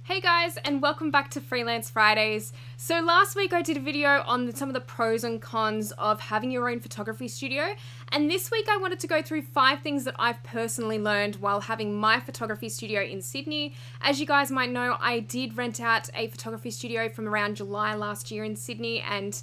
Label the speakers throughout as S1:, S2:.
S1: Hey guys, and welcome back to Freelance Fridays. So last week I did a video on some of the pros and cons of having your own photography studio, and this week I wanted to go through 5 things that I've personally learned while having my photography studio in Sydney. As you guys might know, I did rent out a photography studio from around July last year in Sydney, and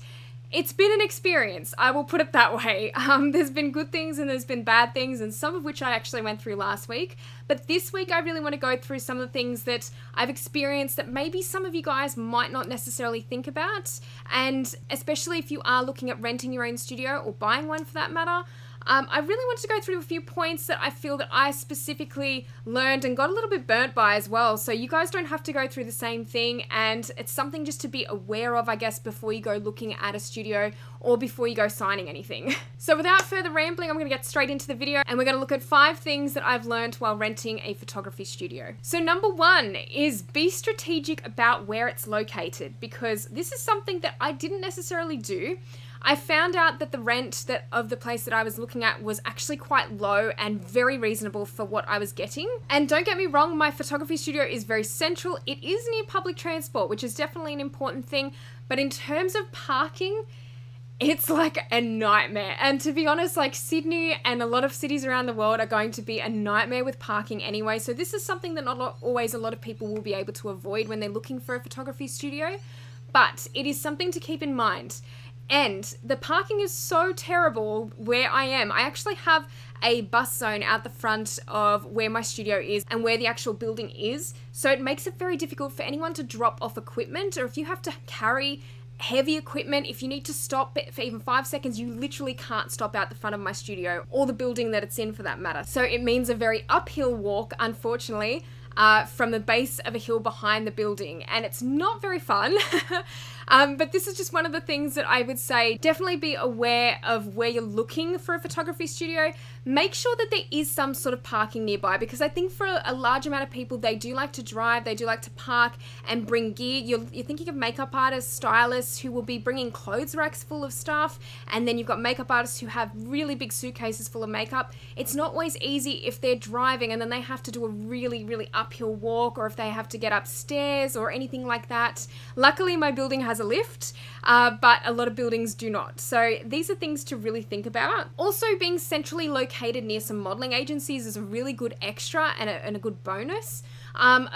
S1: it's been an experience, I will put it that way. There's been good things and there's been bad things, and some of which I actually went through last week. But this week I really want to go through some of the things that I've experienced that maybe some of you guys might not necessarily think about. And especially if you are looking at renting your own studio or buying one for that matter, I really wanted to go through a few points that I feel that I specifically learned and got a little bit burnt by as well. So you guys don't have to go through the same thing, and it's something just to be aware of, I guess, before you go looking at a studio or before you go signing anything. So without further rambling, I'm going to get straight into the video, and we're going to look at 5 things that I've learned while renting a photography studio. So number 1 is be strategic about where it's located, because this is something that I didn't necessarily do. I found out that the rent of the place that I was looking at was actually quite low and very reasonable for what I was getting. And don't get me wrong, my photography studio is very central. It is near public transport, which is definitely an important thing. But in terms of parking, it's like a nightmare. And to be honest, like Sydney and a lot of cities around the world are going to be a nightmare with parking anyway. So this is something that not always a lot of people will be able to avoid when they're looking for a photography studio. But it is something to keep in mind. And the parking is so terrible where I am. I actually have a bus zone out the front of where my studio is and where the actual building is. So it makes it very difficult for anyone to drop off equipment, or if you have to carry heavy equipment, if you need to stop for even 5 seconds, you literally can't stop out the front of my studio or the building that it's in for that matter. So it means a very uphill walk, unfortunately, from the base of a hill behind the building, and it's not very fun. But this is just one of the things that I would say, definitely be aware of where you're looking for a photography studio. Make sure that there is some sort of parking nearby, because I think for a large amount of people, they do like to drive, they do like to park and bring gear. You're thinking of makeup artists, stylists who will be bringing clothes racks full of stuff, and then you've got makeup artists who have really big suitcases full of makeup. It's not always easy if they're driving and then they have to do a really uphill walk, or if they have to get upstairs or anything like that. Luckily, my building has a lift, but a lot of buildings do not. So these are things to really think about. Also, being centrally located near some modeling agencies is a really good extra and a good bonus.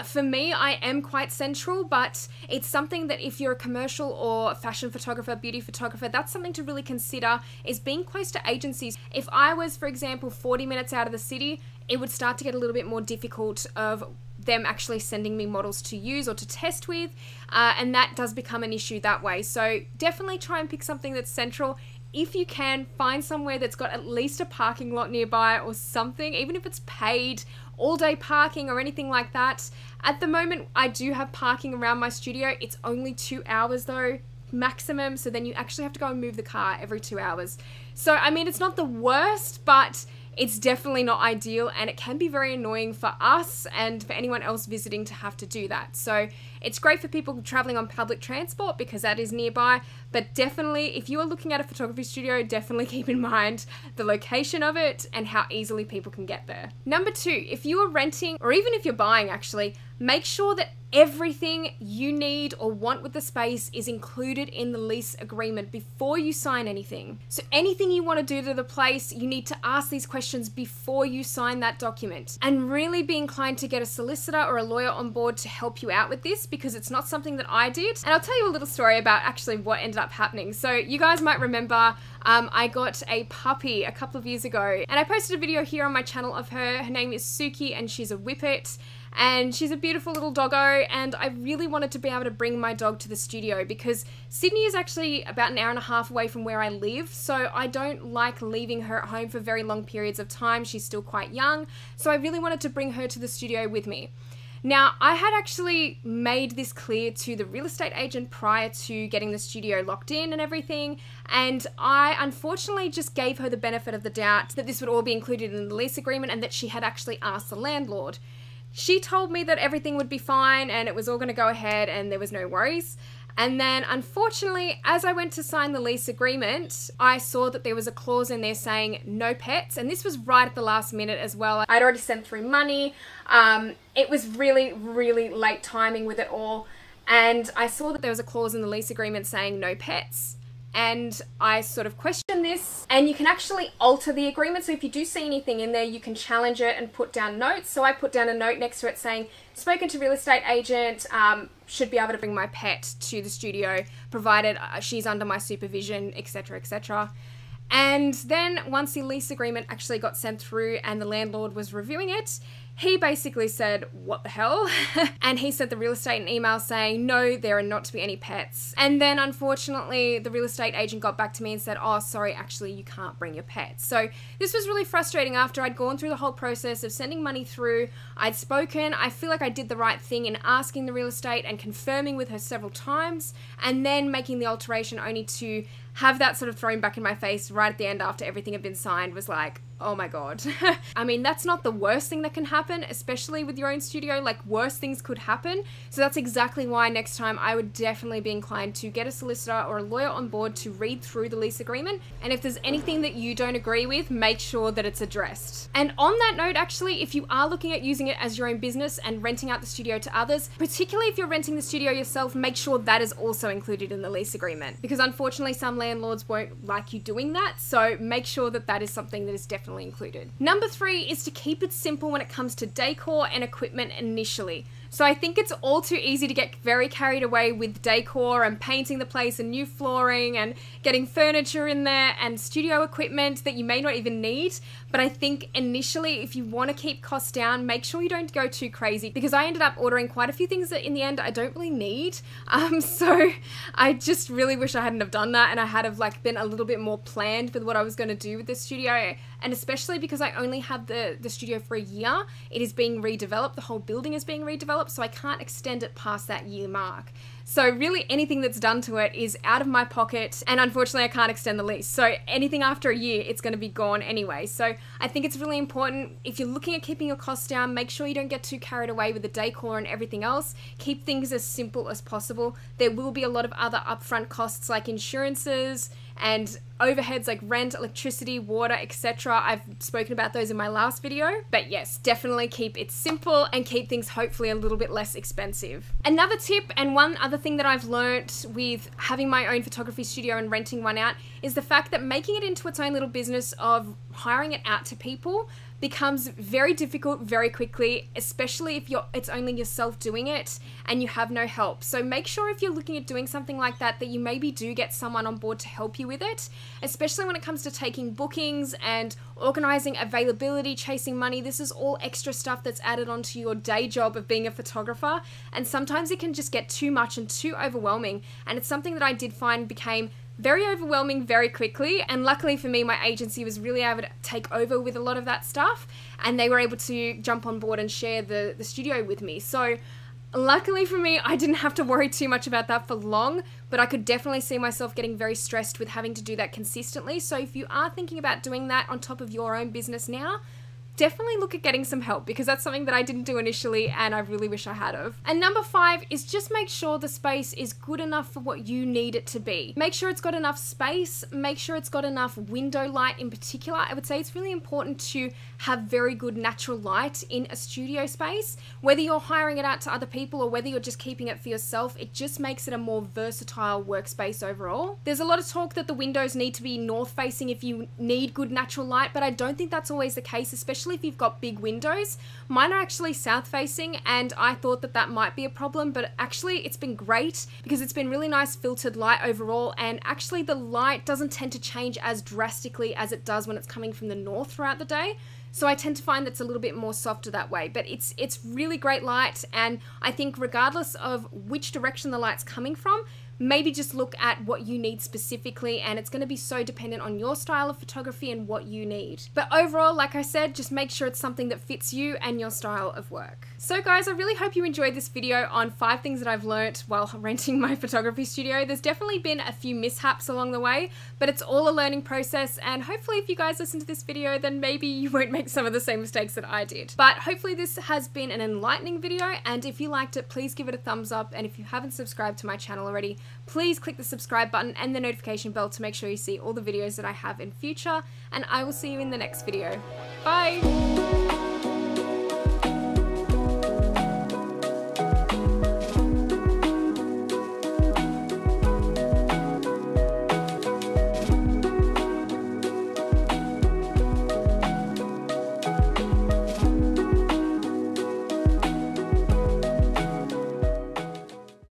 S1: For me, I am quite central, but it's something that if you're a commercial or fashion photographer, beauty photographer, that's something to really consider, is being close to agencies. If I was, for example, 40 minutes out of the city, it would start to get a little bit more difficult of them actually sending me models to use or to test with, and that does become an issue that way. So definitely try and pick something that's central. If you can, find somewhere that's got at least a parking lot nearby or something, even if it's paid all-day parking or anything like that. At the moment, I do have parking around my studio. It's only 2 hours though, maximum, so then you actually have to go and move the car every 2 hours. So I mean, it's not the worst, but it's definitely not ideal, and it can be very annoying for us and for anyone else visiting to have to do that. So it's great for people traveling on public transport because that is nearby, but definitely if you are looking at a photography studio, definitely keep in mind the location of it and how easily people can get there. Number 2, if you are renting, or even if you're buying actually, make sure that everything you need or want with the space is included in the lease agreement before you sign anything. So anything you want to do to the place, you need to ask these questions before you sign that document. And really be inclined to get a solicitor or a lawyer on board to help you out with this, because it's not something that I did. And I'll tell you a little story about actually what ended up happening. So you guys might remember I got a puppy a couple of years ago, and I posted a video here on my channel of her. Her name is Suki, and she's a Whippet. And she's a beautiful little doggo, and I really wanted to be able to bring my dog to the studio because Sydney is actually about an hour and a half away from where I live, so I don't like leaving her at home for very long periods of time. She's still quite young, so I really wanted to bring her to the studio with me. Now, I had actually made this clear to the real estate agent prior to getting the studio locked in and everything, and I unfortunately just gave her the benefit of the doubt that this would all be included in the lease agreement and that she had actually asked the landlord. She told me that everything would be fine and it was all going to go ahead and there was no worries. And then unfortunately, as I went to sign the lease agreement, I saw that there was a clause in there saying no pets. And this was right at the last minute as well. I'd already sent through money. It was really, really late timing with it all. And I saw that there was a clause in the lease agreement saying no pets. And I sort of questioned this, and you can actually alter the agreement. So if you do see anything in there, you can challenge it and put down notes. So I put down a note next to it saying, spoken to real estate agent, should be able to bring my pet to the studio, provided she's under my supervision, etc., etc. And then once the lease agreement actually got sent through and the landlord was reviewing it, he basically said, what the hell? And he sent the real estate an email saying, no, there are not to be any pets. And then unfortunately, the real estate agent got back to me and said, oh, sorry, actually, you can't bring your pets. So this was really frustrating after I'd gone through the whole process of sending money through. I'd spoken. I feel like I did the right thing in asking the real estate and confirming with her several times, and then making the alteration only to have that sort of thrown back in my face right at the end after everything had been signed. Was like, oh my god. I mean, that's not the worst thing that can happen, especially with your own studio. Like, worse things could happen. So that's exactly why next time I would definitely be inclined to get a solicitor or a lawyer on board to read through the lease agreement. And if there's anything that you don't agree with, make sure that it's addressed. And on that note, actually, if you are looking at using it as your own business and renting out the studio to others, particularly if you're renting the studio yourself, make sure that is also included in the lease agreement. Because unfortunately, some landlords won't like you doing that. So make sure that that is something that is definitely included. Number 3 is to keep it simple when it comes to decor and equipment initially. So I think it's all too easy to get very carried away with decor and painting the place and new flooring and getting furniture in there and studio equipment that you may not even need. But I think initially, if you want to keep costs down, make sure you don't go too crazy, because I ended up ordering quite a few things that in the end I don't really need. So I just really wish I hadn't have done that, and I had have like been a little bit more planned with what I was going to do with this studio. And especially because I only have the studio for a year, it is being redeveloped. The whole building is being redeveloped, so I can't extend it past that year mark. So really anything that's done to it is out of my pocket, and unfortunately I can't extend the lease. So anything after a year, it's going to be gone anyway. So I think it's really important, if you're looking at keeping your costs down, make sure you don't get too carried away with the decor and everything else. Keep things as simple as possible. There will be a lot of other upfront costs like insurances and overheads like rent, electricity, water, etc. I've spoken about those in my last video. But yes, definitely keep it simple and keep things hopefully a little bit less expensive. Another tip, and one other thing that I've learnt with having my own photography studio and renting one out, is the fact that making it into its own little business of hiring it out to people becomes very difficult very quickly, especially if it's only yourself doing it and you have no help. So make sure if you're looking at doing something like that, that you maybe do get someone on board to help you with it, especially when it comes to taking bookings and organizing availability, chasing money. This is all extra stuff that's added onto your day job of being a photographer, and sometimes it can just get too much and too overwhelming. And it's something that I did find became very overwhelming very quickly, and luckily for me, my agency was really able to take over with a lot of that stuff, and they were able to jump on board and share the studio with me. So luckily for me, I didn't have to worry too much about that for long, but I could definitely see myself getting very stressed with having to do that consistently. So if you are thinking about doing that on top of your own business now, definitely look at getting some help, because that's something that I didn't do initially and I really wish I had of. And number 5 is just make sure the space is good enough for what you need it to be. Make sure it's got enough space, make sure it's got enough window light in particular. I would say it's really important to have very good natural light in a studio space. Whether you're hiring it out to other people or whether you're just keeping it for yourself, it just makes it a more versatile workspace overall. There's a lot of talk that the windows need to be north facing if you need good natural light, but I don't think that's always the case, especially if you've got big windows. Mine are actually south facing, and I thought that that might be a problem, but actually it's been great because it's been really nice filtered light overall, and actually the light doesn't tend to change as drastically as it does when it's coming from the north throughout the day. So I tend to find that's a little bit more softer that way, but it's really great light. And I think regardless of which direction the light's coming from, maybe just look at what you need specifically, and it's going to be so dependent on your style of photography and what you need. But overall, like I said, just make sure it's something that fits you and your style of work. So guys, I really hope you enjoyed this video on 5 things that I've learnt while renting my photography studio. There's definitely been a few mishaps along the way, but it's all a learning process, and hopefully if you guys listen to this video, then maybe you won't make some of the same mistakes that I did. But hopefully this has been an enlightening video, and if you liked it, please give it a thumbs up, and if you haven't subscribed to my channel already, please click the subscribe button and the notification bell to make sure you see all the videos that I have in future, and I will see you in the next video. Bye!